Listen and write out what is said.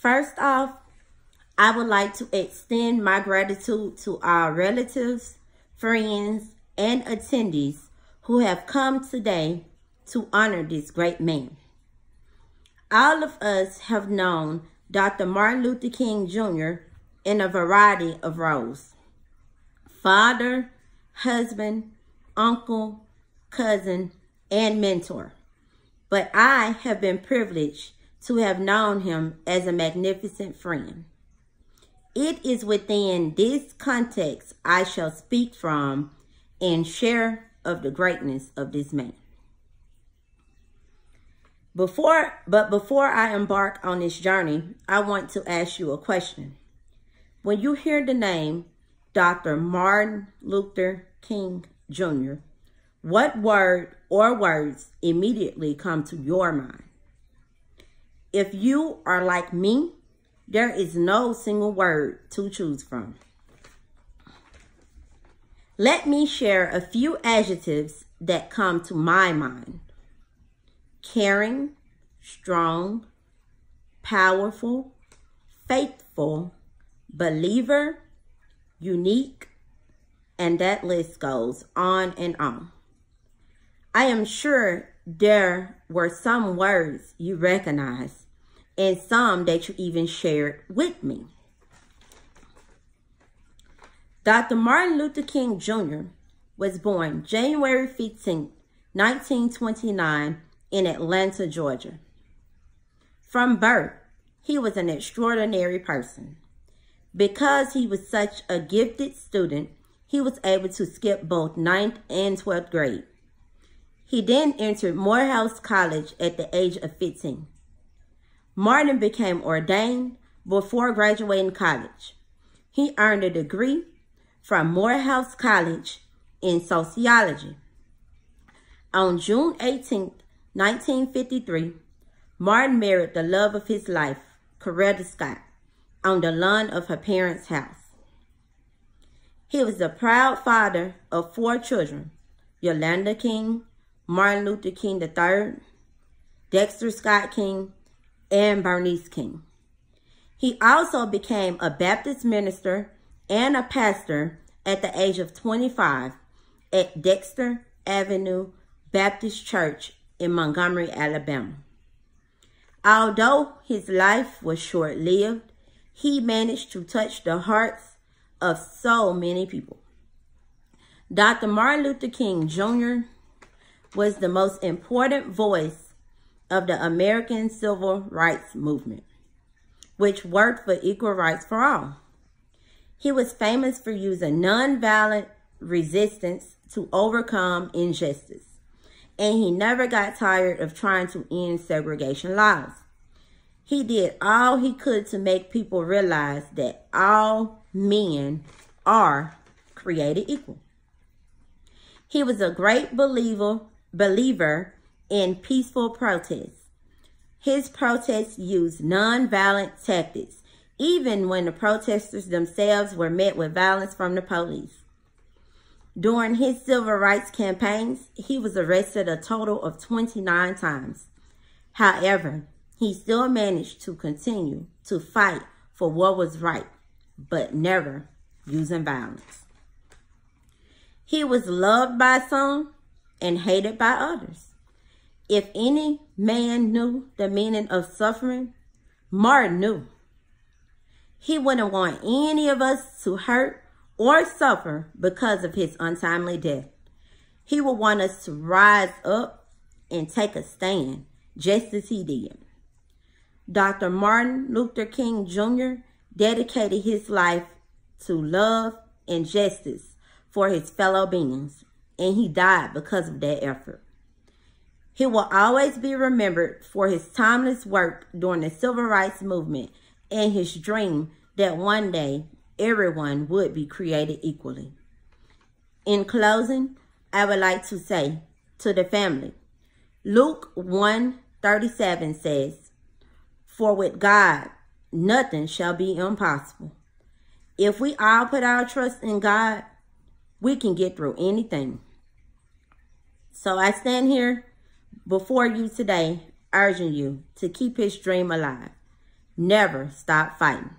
First off, I would like to extend my gratitude to our relatives, friends, and attendees who have come today to honor this great man. All of us have known Dr. Martin Luther King Jr. in a variety of roles: father, husband, uncle, cousin, and mentor. But I have been privileged to have known him as a magnificent friend. It is within this context I shall speak from and share of the greatness of this man. Before I embark on this journey, I want to ask you a question. When you hear the name Dr. Martin Luther King Jr., what word or words immediately come to your mind? If you are like me, there is no single word to choose from. Let me share a few adjectives that come to my mind: caring, strong, powerful, faithful, believer, unique, and that list goes on and on. I am sure there were some words you recognize and some that you even shared with me. Dr. Martin Luther King Jr. was born January 15, 1929 in Atlanta, Georgia. From birth, he was an extraordinary person. Because he was such a gifted student, he was able to skip both 9th and 12th grade. He then entered Morehouse College at the age of 15. Martin became ordained before graduating college. He earned a degree from Morehouse College in sociology. On June 18, 1953, Martin married the love of his life, Coretta Scott, on the lawn of her parents' house. He was the proud father of 4 children: Yolanda King, Martin Luther King III, Dexter Scott King, and Bernice King. He also became a Baptist minister and a pastor at the age of 25 at Dexter Avenue Baptist Church in Montgomery, Alabama. Although his life was short-lived, he managed to touch the hearts of so many people. Dr. Martin Luther King Jr. was the most important voice of the American Civil Rights Movement, which worked for equal rights for all. He was famous for using nonviolent resistance to overcome injustice, and he never got tired of trying to end segregation laws. He did all he could to make people realize that all men are created equal. He was a great believer in peaceful protests. His protests used nonviolent tactics, even when the protesters themselves were met with violence from the police. During his civil rights campaigns, he was arrested a total of 29 times. However, he still managed to continue to fight for what was right, but never using violence. He was loved by some and hated by others. If any man knew the meaning of suffering, Martin knew. He wouldn't want any of us to hurt or suffer because of his untimely death. He would want us to rise up and take a stand, just as he did. Dr. Martin Luther King Jr. dedicated his life to love and justice for his fellow beings, and he died because of that effort. He will always be remembered for his timeless work during the civil rights movement and his dream that one day everyone would be created equally. In closing, I would like to say to the family, Luke 1:37 says, "For with God, nothing shall be impossible." If we all put our trust in God, we can get through anything. So I stand here before you today, urging you to keep his dream alive. Never stop fighting.